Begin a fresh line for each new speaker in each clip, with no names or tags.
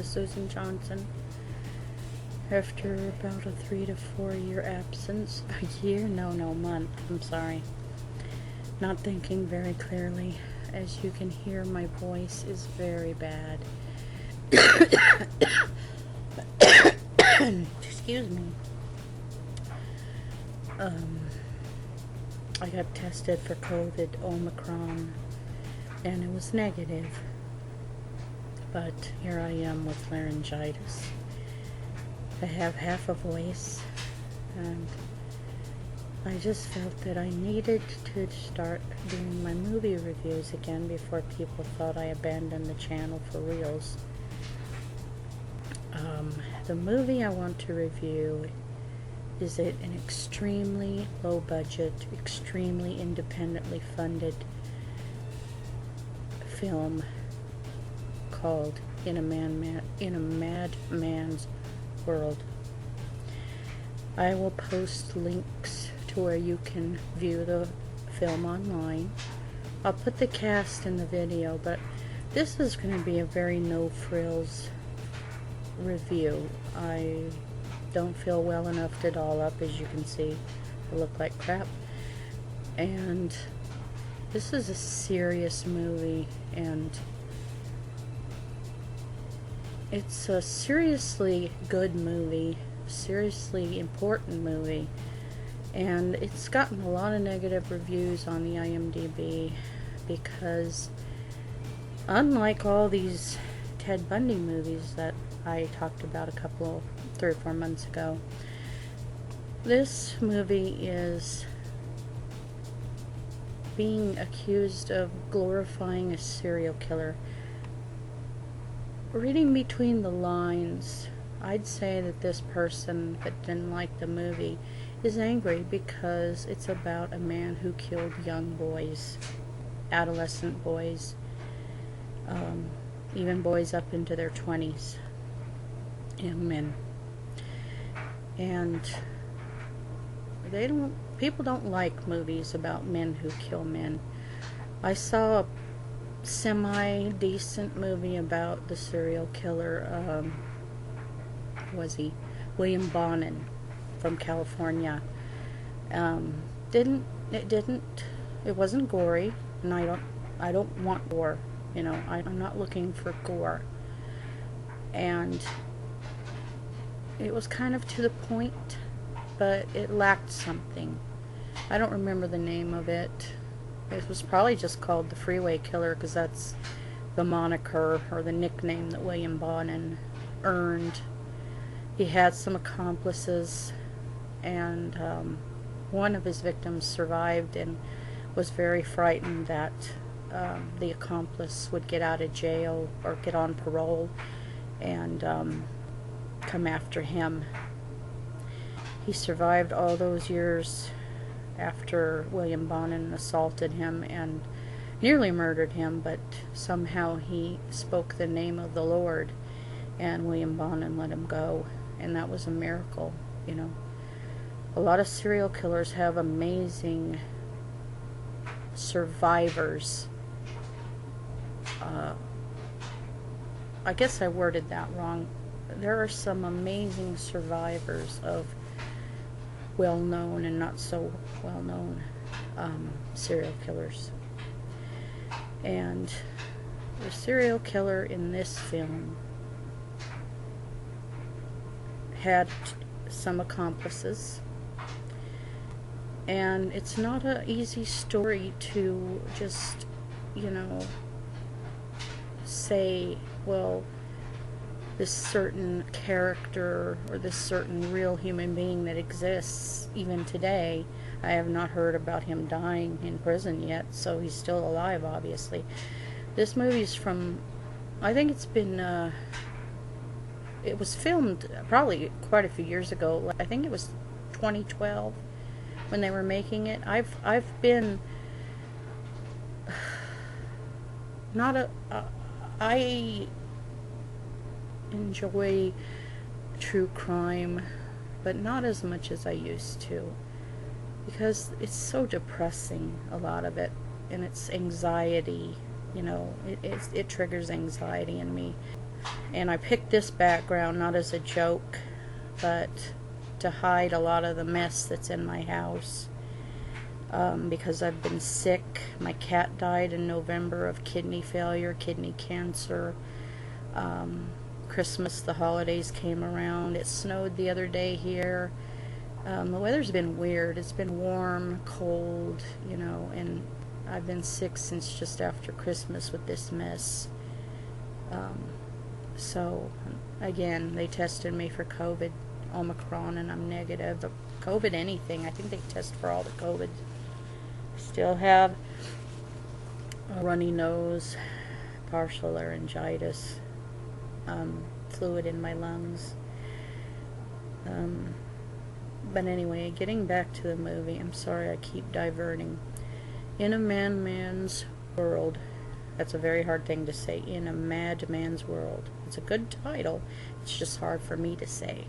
Susan Johnson. After about a 3 to 4 year absence, a year? No, month, I'm sorry. Not thinking very clearly. As you can hear, my voice is very bad. Excuse me. I got tested for COVID Omicron, and it was negative. But here I am with laryngitis. I have half a voice, and I just felt that I needed to start doing my movie reviews again before people thought I abandoned the channel for reals. The movie I want to review is an extremely low budget, extremely independently funded film called In a Madman's World. I will post links to where you can view the film online. I'll put the cast in the video, but this is going to be a very no-frills review. I don't feel well enough to doll up, as you can see. I look like crap. And this is a serious movie, and it's a seriously good movie, seriously important movie, and it's gotten a lot of negative reviews on the IMDb because unlike all these Ted Bundy movies that I talked about 3 or 4 months ago, this movie is being accused of glorifying a serial killer. Reading between the lines, I'd say that this person that didn't like the movie is angry because it's about a man who killed young boys, adolescent boys, even boys up into their 20s, young men. And people don't like movies about men who kill men. I saw a semi-decent movie about the serial killer, William Bonin from California. It wasn't gory, and I don't want gore, I'm not looking for gore. And it was kind of to the point, but it lacked something. I don't remember the name of it. It was probably just called The Freeway Killer because that's the moniker or the nickname that William Bonin earned. He had some accomplices, and one of his victims survived and was very frightened that the accomplice would get out of jail or get on parole and come after him. He survived all those years after William Bonin assaulted him and nearly murdered him, but somehow he spoke the name of the Lord and William Bonin let him go, and that was a miracle. A lot of serial killers have amazing survivors. I guess I worded that wrong. There are some amazing survivors of well-known and not so well-known serial killers. And the serial killer in this film had some accomplices, and it's not an easy story to just, say, well, this certain character or this certain real human being that exists even today. I have not heard about him dying in prison yet, so he's still alive, obviously. This movie's from, I think it's been, it was filmed probably quite a few years ago. I think it was 2012 when they were making it. I've been I enjoy true crime, but not as much as I used to, because it's so depressing, a lot of it, and it's anxiety, it triggers anxiety in me. And I picked this background not as a joke, but to hide a lot of the mess that's in my house. Because I've been sick. My cat died in November of kidney failure, kidney cancer. Christmas, the holidays came around. It snowed the other day here. The weather's been weird. It's been warm, cold, you know, and I've been sick since just after Christmas with this mess. So, again, they tested me for COVID, Omicron, and I'm negative. COVID anything, I think they test for all the COVID. Still have a runny nose, partial laryngitis, fluid in my lungs. But anyway, getting back to the movie, I'm sorry I keep diverting. In a Madman's world, that's a very hard thing to say, in a Madman's world. It's a good title, it's just hard for me to say.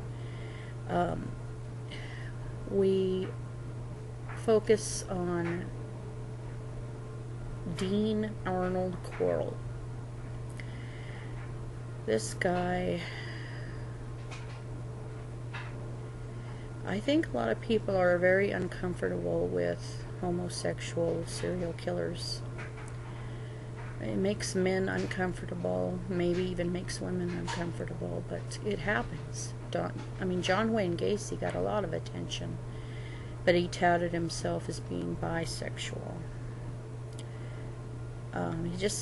We focus on Dean Arnold Quarrel. This guy, I think a lot of people are very uncomfortable with homosexual serial killers. It makes men uncomfortable, maybe even makes women uncomfortable, but it happens. John Wayne Gacy got a lot of attention, but he touted himself as being bisexual.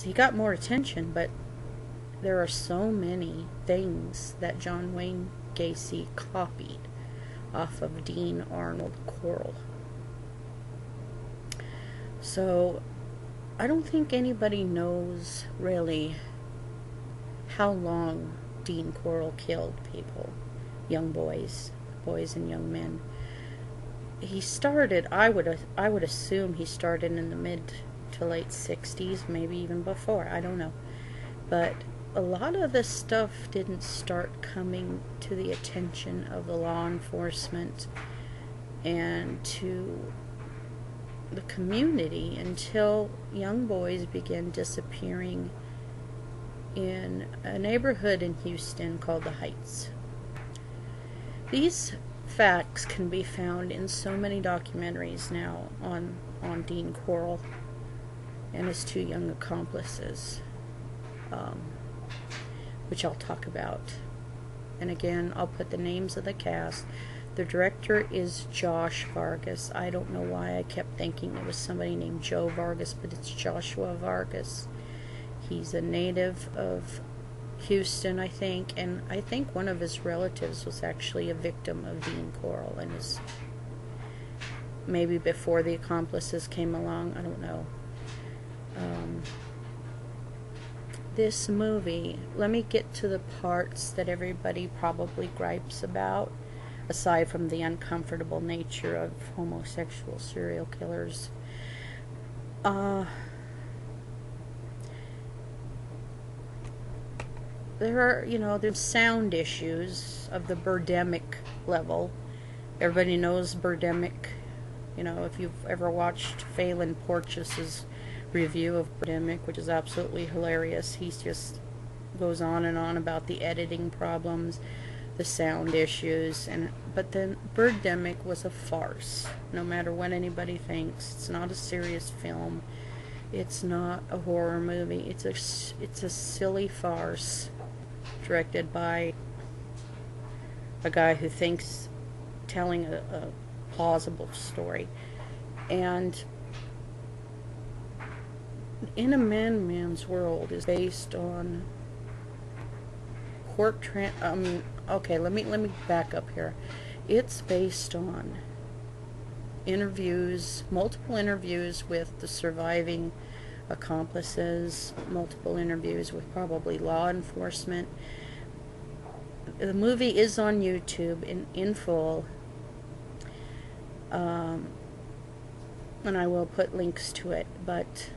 He got more attention, but there are so many things that John Wayne Gacy copied off of Dean Arnold Quarrel. So I don't think anybody knows really how long Dean Quarrel killed people, young boys and young men. He started, I would assume he started in the mid to late 60s, maybe even before, I don't know. But a lot of this stuff didn't start coming to the attention of the law enforcement and to the community until young boys began disappearing in a neighborhood in Houston called the Heights. These facts can be found in so many documentaries now on Dean Quarrel and his two young accomplices, which I'll talk about. And again, I'll put the names of the cast. The director is Josh Vargas. I don't know why I kept thinking it was somebody named Joe Vargas, but it's Joshua Vargas. He's a native of Houston, I think, and I think one of his relatives was actually a victim of Dean Quarrel, and is maybe before the accomplices came along, I don't know. This movie, let me get to the parts that everybody probably gripes about, aside from the uncomfortable nature of homosexual serial killers. There's sound issues of the Birdemic level. Everybody knows Birdemic. If you've ever watched Phelan Porteous's review of Birdemic, which is absolutely hilarious, he just goes on and on about the editing problems, the sound issues, but then Birdemic was a farce. No matter what anybody thinks, it's not a serious film. It's not a horror movie. It's a silly farce directed by a guy who thinks telling a plausible story. And In a Madman's World is based on okay, let me back up here. It's based on multiple interviews with the surviving accomplices, multiple interviews with probably law enforcement. The movie is on YouTube in full, and I will put links to it, but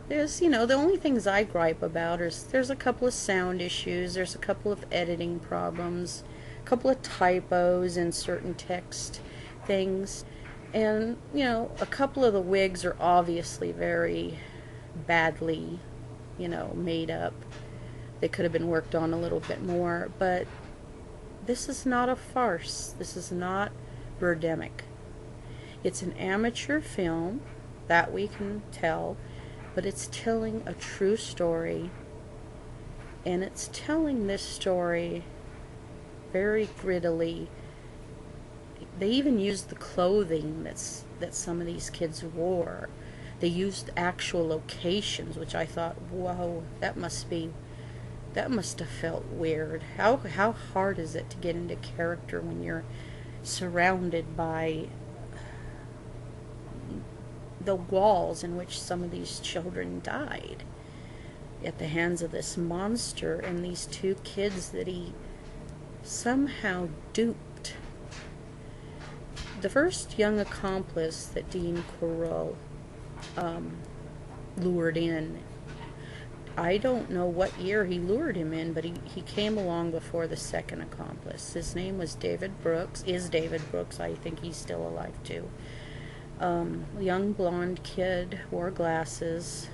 there's, the only things I gripe about is there's a couple of sound issues, there's a couple of editing problems, a couple of typos in certain text things, and, a couple of the wigs are obviously very badly, made up. they could have been worked on a little bit more, but this is not a farce. This is not Birdemic. It's an amateur film, that we can tell, but it's telling a true story, and it's telling this story very grittily. They even used the clothing that some of these kids wore. They used actual locations, which I thought, whoa, that must have felt weird. How hard is it to get into character when you're surrounded by the walls in which some of these children died at the hands of this monster and these two kids that he somehow duped. The first young accomplice that Dean Corll lured in, I don't know what year he lured him in, but he came along before the second accomplice. His name was David Brooks, I think he's still alive too. Young blonde kid, wore glasses.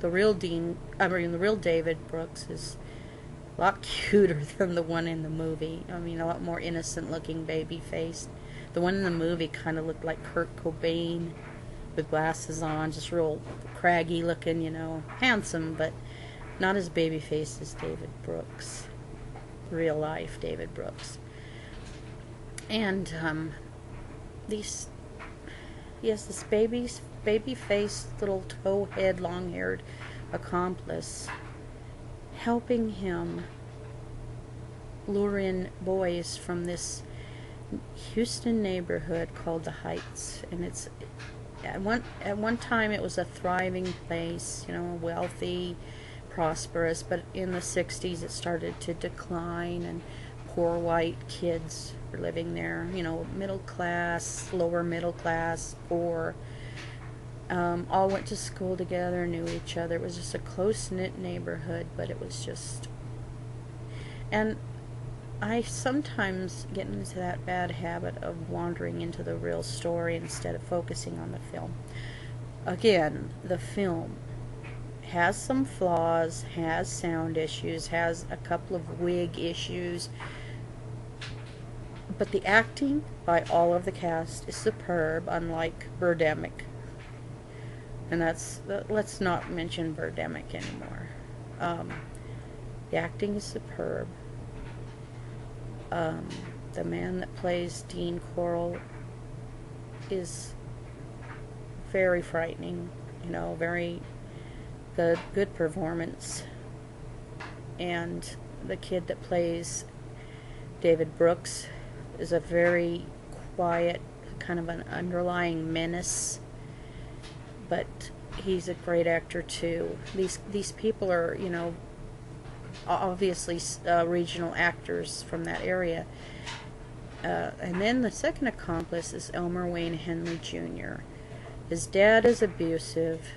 The real David Brooks is a lot cuter than the one in the movie. I mean, a lot more innocent looking, baby faced. The one in the movie kind of looked like Kurt Cobain with glasses on, just real craggy looking, you know, handsome, but not as baby faced as David Brooks. Real life David Brooks. And this baby-faced little towhead, long-haired accomplice helping him lure in boys from this Houston neighborhood called the Heights. And it's at one time it was a thriving place, you know, wealthy, prosperous, but in the 60s it started to decline, and poor white kids were living there, you know, middle class, lower middle class, poor, all went to school together, knew each other. It was just a close-knit neighborhood, but it was just, and I sometimes get into that bad habit of wandering into the real story instead of focusing on the film. Again, the film has some flaws, has sound issues, has a couple of wig issues, but the acting by all of the cast is superb, unlike Birdemic. And let's not mention Birdemic anymore. The acting is superb. The man that plays Dean Corll is very frightening, you know, very good performance. And the kid that plays David Brooks is a very quiet, kind of an underlying menace, but he's a great actor too. These people are, you know, obviously regional actors from that area. And then the second accomplice is Elmer Wayne Henley Jr. His dad is abusive.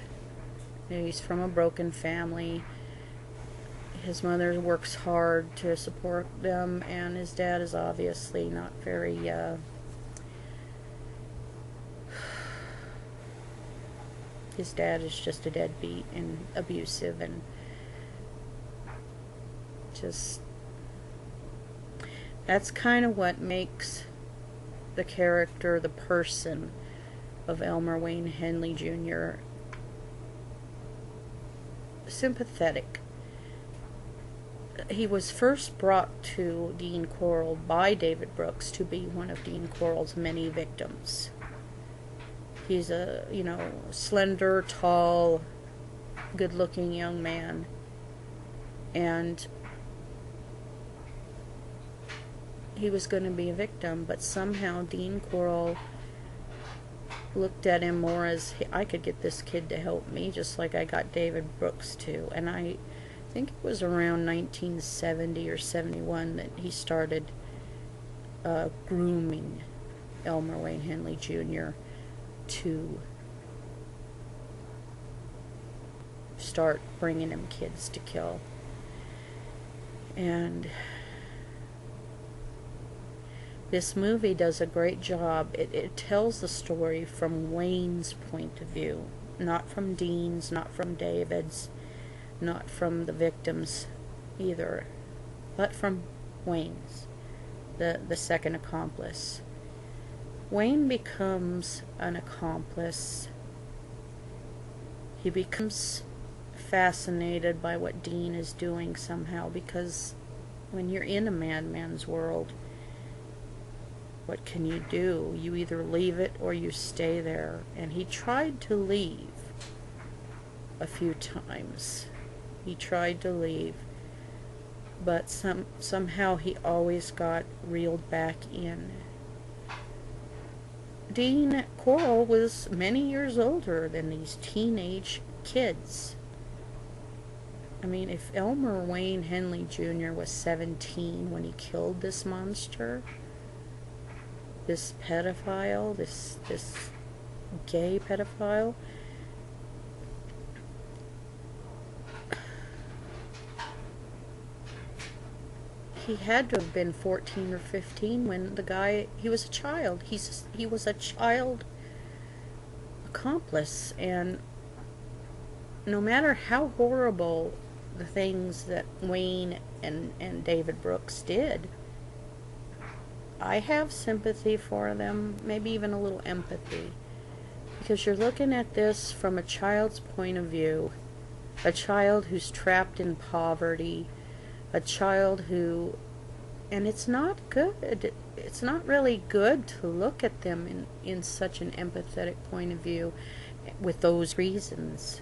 He's from a broken family. His mother works hard to support them, and his dad is obviously not very his dad is just a deadbeat and abusive, and just, that's kind of what makes the character, the person of Elmer Wayne Henley Jr. sympathetic. He was first brought to Dean Corll by David Brooks to be one of Dean Corll's many victims. He's a, you know, slender, tall, good-looking young man, and he was going to be a victim, but somehow Dean Corll looked at him more as, I could get this kid to help me, just like I got David Brooks to. And I think it was around 1970 or 71 that he started grooming Elmer Wayne Henley Jr. to start bringing him kids to kill. And this movie does a great job. It tells the story from Wayne's point of view, not from Dean's, not from David's, not from the victims. either, but from Wayne's, the second accomplice. Wayne becomes an accomplice. He becomes fascinated by what Dean is doing somehow, because when you're in a madman's world, what can you do? You either leave it or you stay there. And he tried to leave a few times. He tried to leave, but somehow he always got reeled back in. Dean Corll was many years older than these teenage kids. I mean, if Elmer Wayne Henley Jr. was 17 when he killed this monster, this pedophile, this gay pedophile, he had to have been 14 or 15 when the guy, he was a child. He was a child accomplice, and no matter how horrible the things that Wayne and David Brooks did, I have sympathy for them, maybe even a little empathy, because you're looking at this from a child's point of view, a child who's trapped in poverty, a child who, and it's not good, it's not really good to look at them in such an empathetic point of view with those reasons.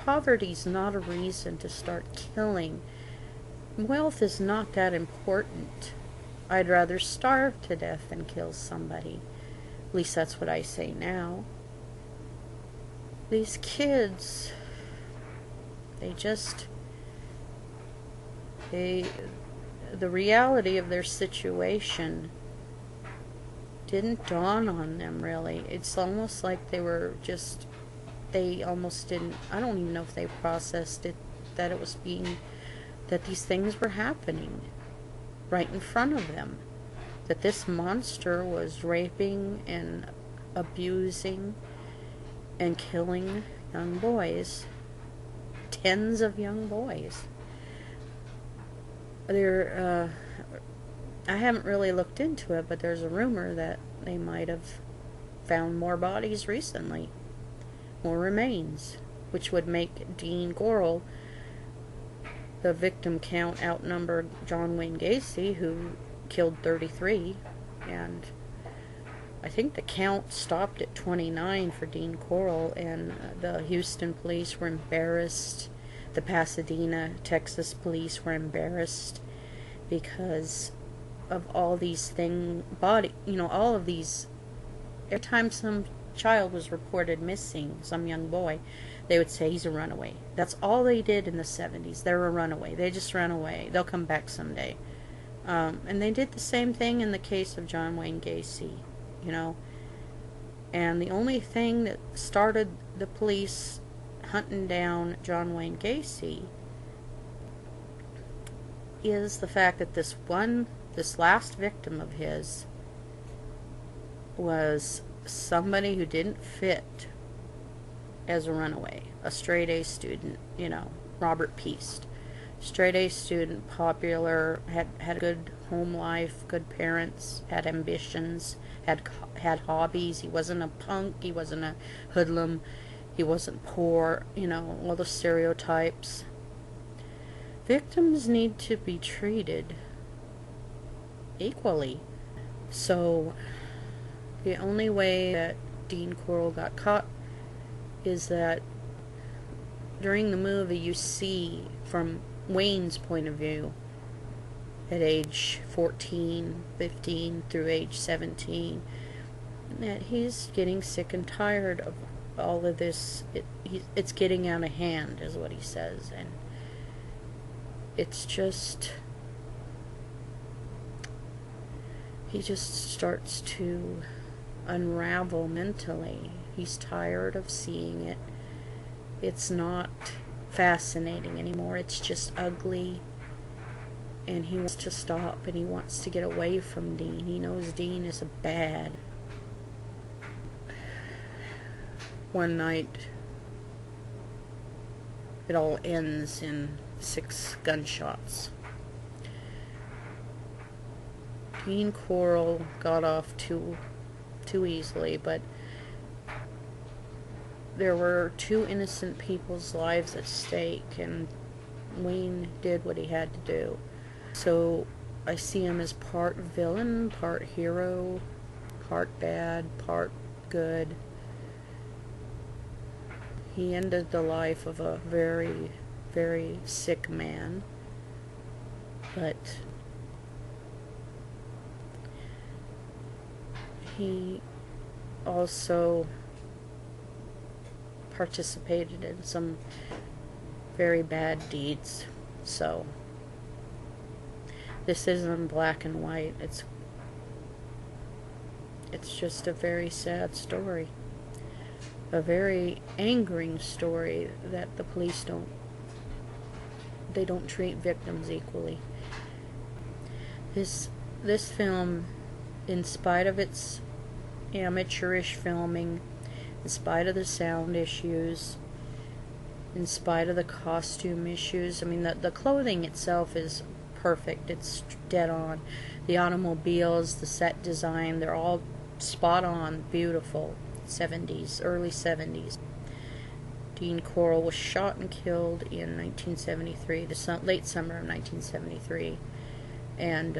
Poverty's not a reason to start killing. Wealth is not that important. I'd rather starve to death than kill somebody. At least that's what I say now. These kids, the reality of their situation didn't dawn on them, really. It's almost like they almost didn't, I don't even know if they processed it, that these things were happening right in front of them. That this monster was raping and abusing and killing young boys. Tens of young boys. I haven't really looked into it, but there's a rumor that they might have found more bodies recently. More remains, which would make Dean Corll, the victim count, outnumber John Wayne Gacy, who killed 33, and I think the count stopped at 29 for Dean Corll, and the Houston police were embarrassed. The Pasadena, Texas police were embarrassed because of all these all of these. Every time some child was reported missing, some young boy, they would say he's a runaway. That's all they did in the 70s. They're a runaway. They just ran away. They'll come back someday. And they did the same thing in the case of John Wayne Gacy, And the only thing that started the police hunting down John Wayne Gacy is the fact that this last victim of his was somebody who didn't fit as a runaway, a straight A student, Robert Peast. Straight A student, popular, had a good home life, good parents, had ambitions, had hobbies. He wasn't a punk, he wasn't a hoodlum, he wasn't poor, all the stereotypes. Victims need to be treated equally. So the only way that Dean Corll got caught is that during the movie you see from Wayne's point of view at age 14, 15 through age 17 that he's getting sick and tired of all of this. It's getting out of hand is what he says, and it's just, he just starts to unravel mentally. He's tired of seeing it. It's not fascinating anymore. It's just ugly. And he wants to stop, and he wants to get away from Dean. He knows Dean is bad. One night, it all ends in 6 gunshots. Dean Corll got off too easily, but there were two innocent people's lives at stake, and Wayne did what he had to do. So I see him as part villain, part hero, part bad, part good. He ended the life of a very, very sick man, but he also participated in some very bad deeds. So this isn't black and white. It's just a very sad story. A very angering story that the police don't treat victims equally. This film, in spite of its amateurish filming, in spite of the sound issues, in spite of the costume issues, I mean, the clothing itself is perfect. It's dead on. The automobiles, the set design, they're all spot on, beautiful. 70s, early 70s. Dean Corll was shot and killed in 1973, the late summer of 1973. And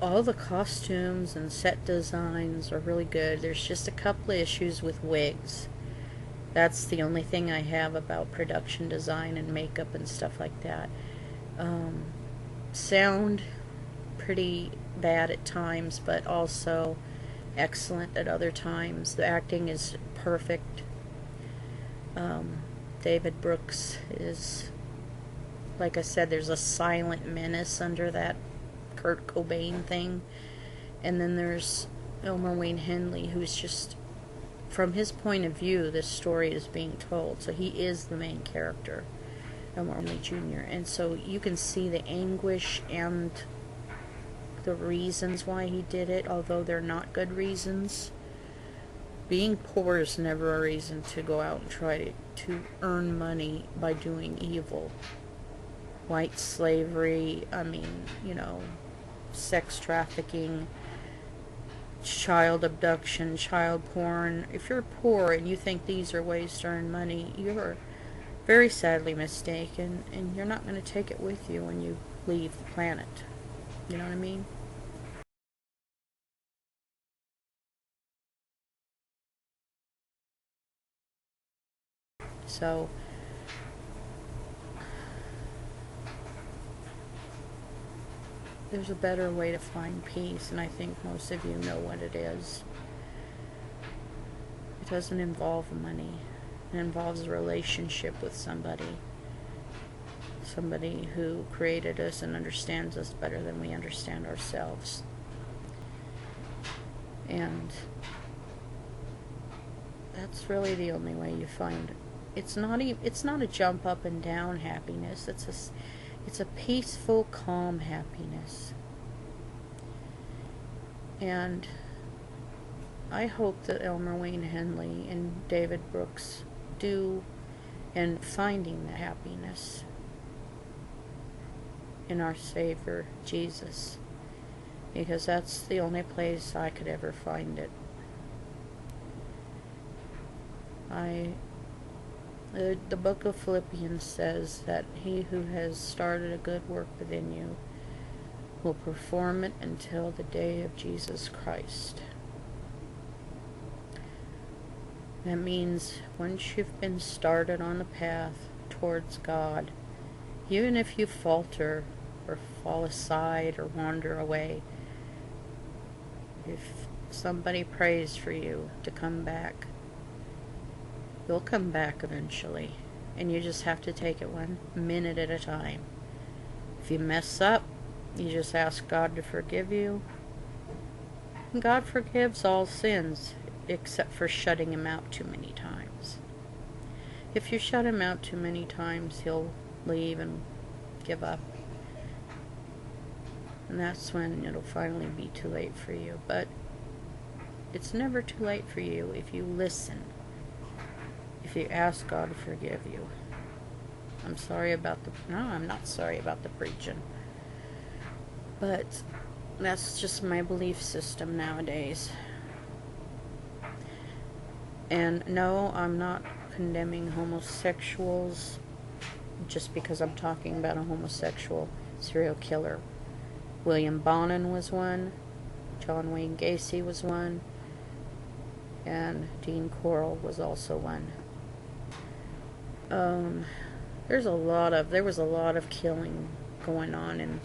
all the costumes and set designs are really good. There's just a couple of issues with wigs. That's the only thing I have about production design and makeup and stuff like that. Sound, pretty bad at times, but also excellent at other times. The acting is perfect. David Brooks is, like I said, there's a silent menace under that Kurt Cobain thing. And then there's Elmer Wayne Henley, who's just, from his point of view, this story is being told. So he is the main character, Elmer Henley Jr. And so you can see the anguish and the reasons why he did it, although they're not good reasons. Being poor is never a reason to go out and try to earn money by doing evil. White slavery, I mean, sex trafficking, child abduction, child porn. If you're poor and you think these are ways to earn money, you're very sadly mistaken, and you're not going to take it with you when you leave the planet. You know what I mean? So there's a better way to find peace, and I think most of you know what it is. It doesn't involve money. It involves a relationship with somebody who created us and understands us better than we understand ourselves. And that's really the only way you find it. It's not a jump up and down happiness. It's a peaceful, calm happiness. And I hope that Elmer Wayne Henley and David Brooks do in finding the happiness in our Savior, Jesus. Because that's the only place I could ever find it. The book of Philippians says that he who has started a good work within you will perform it until the day of Jesus Christ. That means once you've been started on the path towards God, even if you falter or fall aside or wander away, if somebody prays for you to come back, you'll come back eventually, and you just have to take it 1 minute at a time. If you mess up, you just ask God to forgive you. And God forgives all sins, except for shutting him out too many times. If you shut him out too many times, he'll leave and give up. And that's when it'll finally be too late for you. But it's never too late for you if you listen. If you ask God to forgive you. I'm sorry about the... No, I'm not sorry about the preaching. But that's just my belief system nowadays. And no, I'm not condemning homosexuals just because I'm talking about a homosexual serial killer. William Bonin was one. John Wayne Gacy was one. And Dean Corll was also one. There was a lot of killing going on in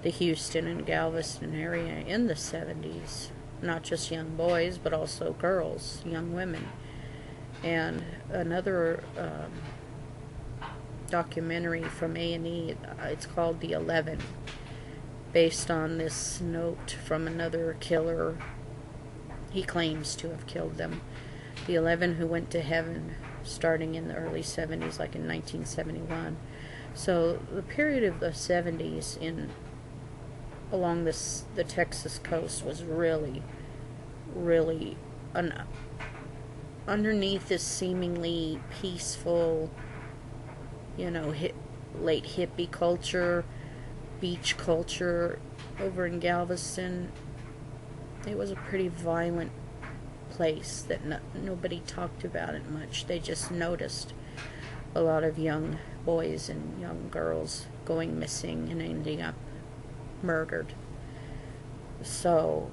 the Houston and Galveston area in the 70s. Not just young boys, but also girls, young women. And another documentary from A&E, it's called The 11, based on this note from another killer. He claims to have killed them. The 11 who went to heaven starting in the early 70s, like in 1971. So the period of the 70s along the Texas coast was really, really underneath this seemingly peaceful, late hippie culture, beach culture over in Galveston. It was a pretty violent place that nobody talked about it much. They just noticed a lot of young boys and young girls going missing and ending up murdered. So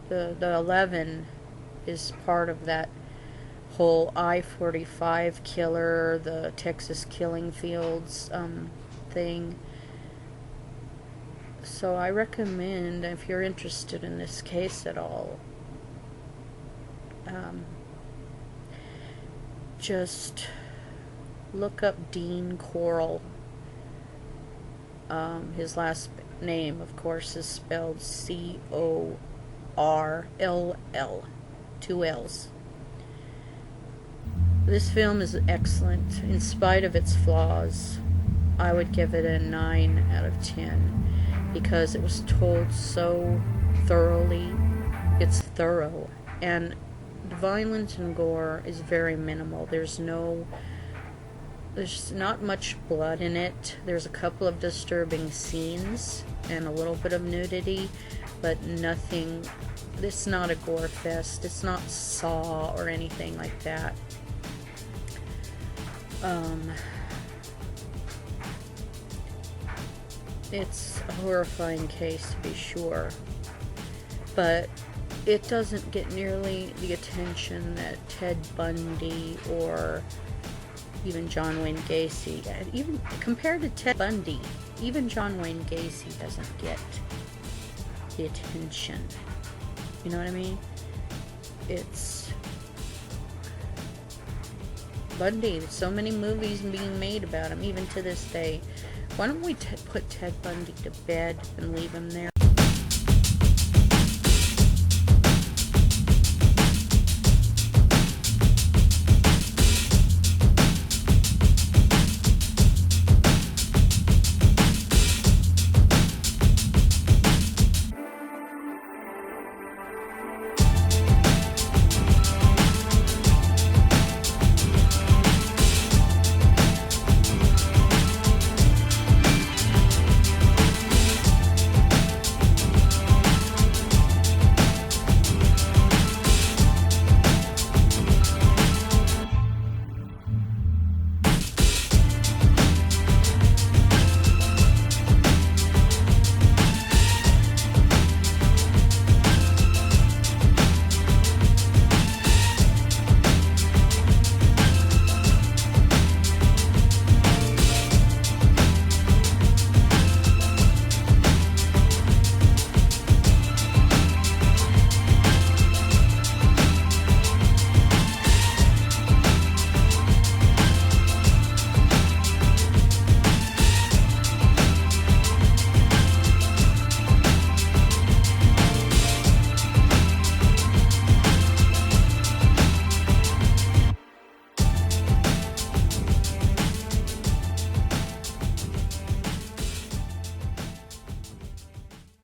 the 11 is part of that whole I-45 killer, the Texas killing fields thing. So I recommend, if you're interested in this case at all, just look up Dean Corll. His last name, of course, is spelled Corll, 2 L's. This film is excellent. In spite of its flaws, I would give it a 9 out of 10 because it was told so thoroughly. It's thorough, and the violence and gore is very minimal. There's not much blood in it. There's a couple of disturbing scenes and a little bit of nudity, but nothing. It's not a gore fest. It's not Saw or anything like that. It's a horrifying case, to be sure, but it doesn't get nearly the attention that Ted Bundy or even John Wayne Gacy, even compared to Ted Bundy, even John Wayne Gacy doesn't get the attention. You know what I mean? It's Bundy. There's so many movies being made about him, even to this day. Why don't we put Ted Bundy to bed and leave him there?